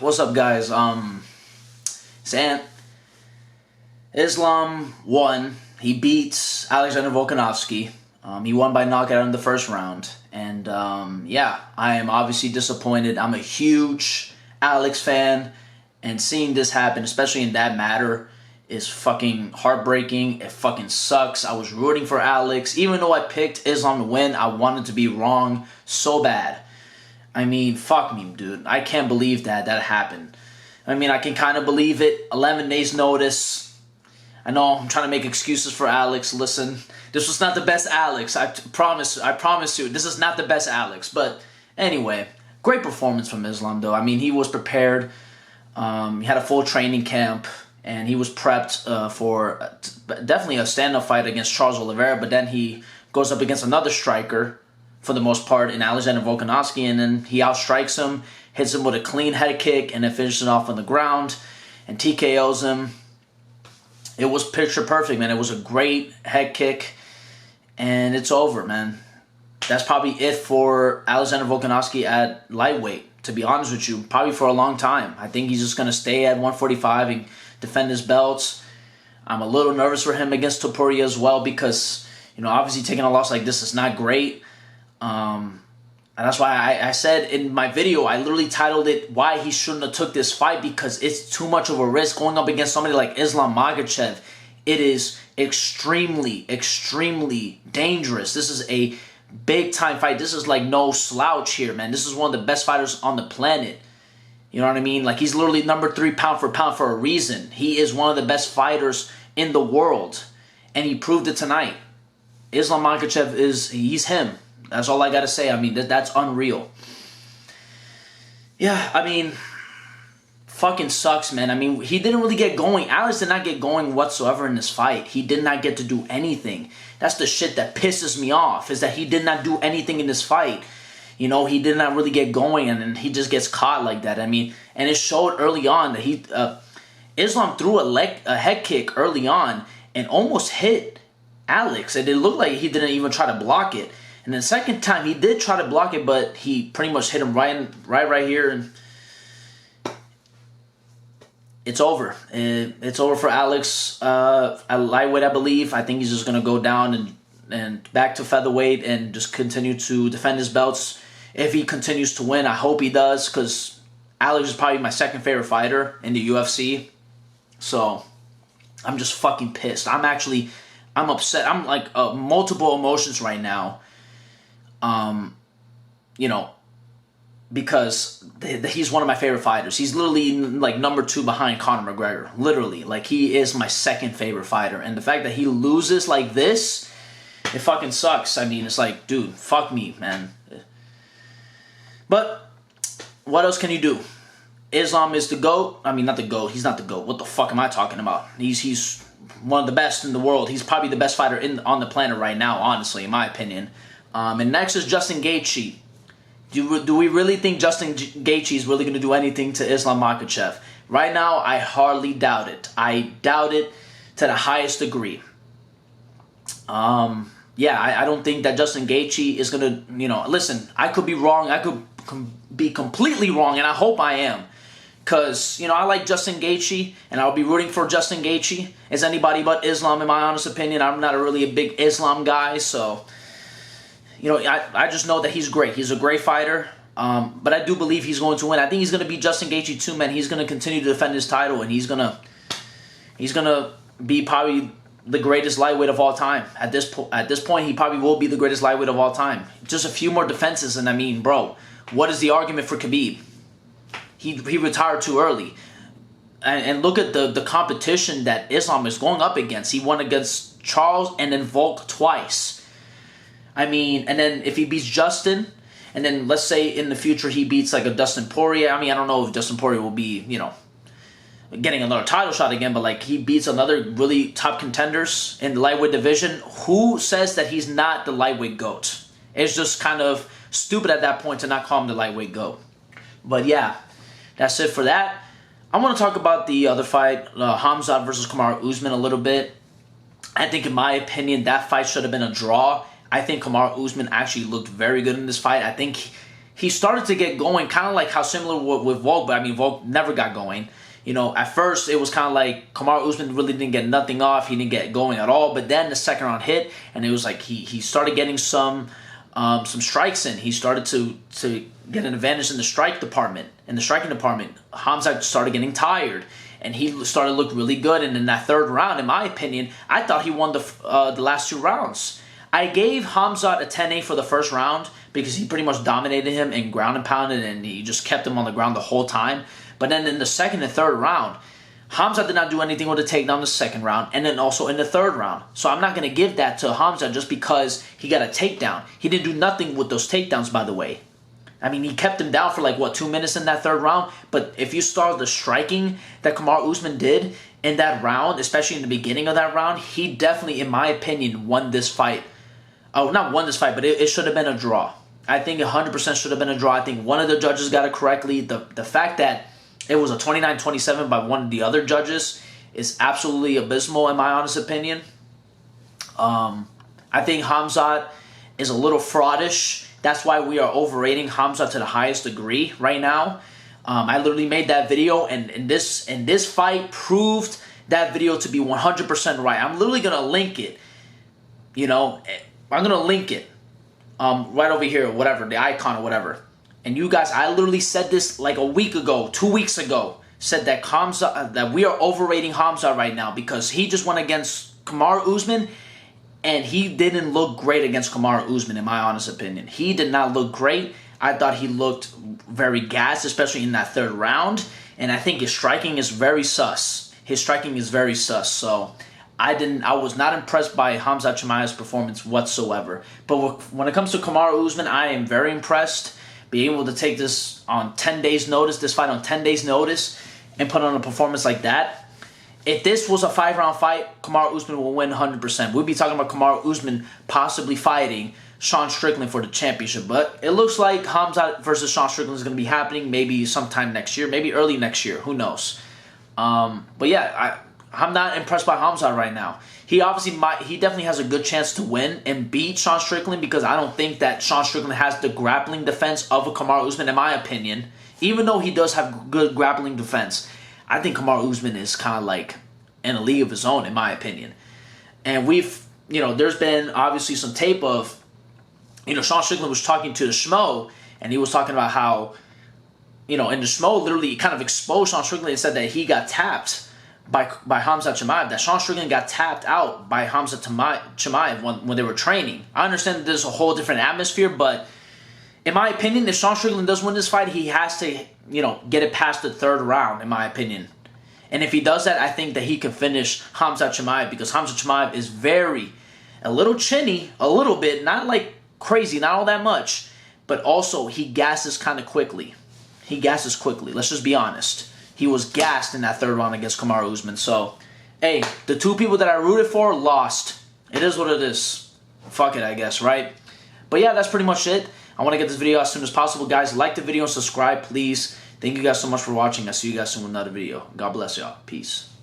What's up, guys? Sam, Islam won. He beats Alexander Volkanovski. He won by knockout in the first round. And yeah, I am obviously disappointed. I'm a huge Alex fan. And seeing this happen, especially in that matter, is fucking heartbreaking. It fucking sucks. I was rooting for Alex. Even though I picked Islam to win, I wanted to be wrong so bad. I mean, fuck me, dude. I can't believe that happened. I mean, I can kind of believe it. 11 days notice. I know I'm trying to make excuses for Alex. Listen, this was not the best Alex. I promise you, this is not the best Alex. But anyway, great performance from Islam, though. I mean, he was prepared. He had a full training camp, and he was prepped for definitely a stand-up fight against Charles Oliveira. But then he goes up against another striker, for the most part, in Alexander Volkanovski, and then he outstrikes him, hits him with a clean head kick, and then finishes it off on the ground, and TKOs him. It was picture perfect, man. It was a great head kick, and it's over, man. That's probably it for Alexander Volkanovski at lightweight, to be honest with you, probably for a long time. I think he's just going to stay at 145 and defend his belts. I'm a little nervous for him against Topuria as well because, you know, obviously taking a loss like this is not great. And that's why I said in my video, I literally titled it, why he shouldn't have took this fight, because it's too much of a risk going up against somebody like Islam Makhachev. It is extremely, extremely dangerous. This is a big-time fight. This is like no slouch here, man. This is one of the best fighters on the planet. You know what I mean? Like, he's literally number 3 pound for pound for a reason. He is one of the best fighters in the world, and he proved it tonight. Islam Makhachev he's him. That's all I got to say. I mean, that's unreal. Yeah, I mean, fucking sucks, man. I mean, he didn't really get going. Alex did not get going whatsoever in this fight. He did not get to do anything. That's the shit that pisses me off, is that he did not do anything in this fight. You know, he did not really get going, and then he just gets caught like that. I mean, and it showed early on that Islam threw a head kick early on and almost hit Alex, and it looked like he didn't even try to block it. And the second time, he did try to block it, but he pretty much hit him right here, and it's over. It's over for Alex at lightweight, I believe. I think he's just going to go down and back to featherweight and just continue to defend his belts. If he continues to win, I hope he does, because Alex is probably my second favorite fighter in the UFC. So I'm just fucking pissed. I'm upset. I'm like multiple emotions right now. You know, because he's one of my favorite fighters. He's literally like number 2 behind Conor McGregor. Literally, like, he is my second favorite fighter. And the fact that he loses like this, it fucking sucks. I mean, it's like, dude, fuck me, man. But what else can you do? Islam is the GOAT. I mean, not the GOAT. He's not the GOAT. What the fuck am I talking about? He's one of the best in the world. He's probably the best fighter on the planet right now, honestly, in my opinion. And next is Justin Gaethje. Do we really think Justin Gaethje is really going to do anything to Islam Makhachev? Right now, I hardly doubt it. I doubt it to the highest degree. Yeah, I don't think that Justin Gaethje is going to, you know, listen, I could be wrong. I could be completely wrong, and I hope I am. Because, you know, I like Justin Gaethje, and I'll be rooting for Justin Gaethje as anybody but Islam, in my honest opinion. I'm not really a big Islam guy, so, you know, I just know that he's great. He's a great fighter, but I do believe he's going to win. I think he's going to beat Justin Gaethje too, man. He's going to continue to defend his title, and he's gonna be probably the greatest lightweight of all time. At this point, he probably will be the greatest lightweight of all time. Just a few more defenses, and I mean, bro, what is the argument for Khabib? He retired too early. And look at the competition that Islam is going up against. He won against Charles and then Volk twice. I mean, and then if he beats Justin, and then let's say in the future he beats like a Dustin Poirier. I mean, I don't know if Dustin Poirier will be, you know, getting another title shot again, but like, he beats another really top contenders in the lightweight division. Who says that he's not the lightweight GOAT? It's just kind of stupid at that point to not call him the lightweight GOAT. But yeah, that's it for that. I want to talk about the other fight, Khamzat versus Kamaru Usman, a little bit. I think, in my opinion, that fight should have been a draw. I think Kamaru Usman actually looked very good in this fight. I think he started to get going, kind of like how similar with Volk, but I mean, Volk never got going. At first it was kind of like Kamaru Usman really didn't get nothing off. He didn't get going at all. But then the second round hit, and it was like he started getting some strikes in. He started to get an advantage in the striking department. Khamzat started getting tired, and he started to look really good. And in that third round, in my opinion, I thought he won the last 2 rounds. I gave Khamzat a 10-8 for the first round because he pretty much dominated him and ground and pounded, and he just kept him on the ground the whole time. But then in the second and third round, Khamzat did not do anything with the takedown in the second round, and then also in the third round. So I'm not going to give that to Khamzat just because he got a takedown. He didn't do nothing with those takedowns, by the way. I mean, he kept him down for like, 2 minutes in that third round? But if you saw the striking that Kamaru Usman did in that round, especially in the beginning of that round, he definitely, in my opinion, won this fight. Oh, not won this fight, but it should have been a draw. I think 100% should have been a draw. I think one of the judges got it correctly. The fact that it was a 29-27 by one of the other judges is absolutely abysmal, in my honest opinion. I think Khamzat is a little fraudish. That's why we are overrating Khamzat to the highest degree right now. I literally made that video, and this fight proved that video to be 100% right. I'm literally going to link it. I'm going to link it right over here, whatever, the icon or whatever. And you guys, I literally said this like a week ago, 2 weeks ago, said that that we are overrating Khamzat right now because he just went against Kamaru Usman, and he didn't look great against Kamaru Usman, in my honest opinion. He did not look great. I thought he looked very gassed, especially in that third round. And I think his striking is very sus. So I was not impressed by Khamzat Chimaev's performance whatsoever. But when it comes to Kamaru Usman, I am very impressed. Being able to take this on 10 days notice, this fight on 10 days notice, and put on a performance like that. If this was a 5-round fight, Kamaru Usman will win 100%. We'd be talking about Kamaru Usman possibly fighting Sean Strickland for the championship. But it looks like Khamzat versus Sean Strickland is going to be happening maybe sometime next year, maybe early next year. Who knows? But yeah, I'm not impressed by Khamzat right now. He definitely has a good chance to win and beat Sean Strickland because I don't think that Sean Strickland has the grappling defense of a Kamaru Usman, in my opinion. Even though he does have good grappling defense, I think Kamaru Usman is kind of like in a league of his own, in my opinion. And there's been obviously some tape of, Sean Strickland was talking to the Schmo, and he was talking about how, and the Schmo literally kind of exposed Sean Strickland and said that he got tapped by Khamzat Chimaev, that Sean Strickland got tapped out by Khamzat Chimaev when they were training. I understand that there's a whole different atmosphere, but in my opinion, if Sean Strickland does win this fight, he has to, get it past the third round, in my opinion. And if he does that, I think that he can finish Khamzat Chimaev because Khamzat Chimaev is a little chinny, a little bit, not like crazy, not all that much, but also he gasses kind of quickly. Let's just be honest. He was gassed in that third round against Kamaru Usman. So, hey, the 2 people that I rooted for lost. It is what it is. Fuck it, I guess, right? But yeah, that's pretty much it. I want to get this video as soon as possible. Guys, like the video and subscribe, please. Thank you guys so much for watching. I'll see you guys soon with another video. God bless y'all. Peace.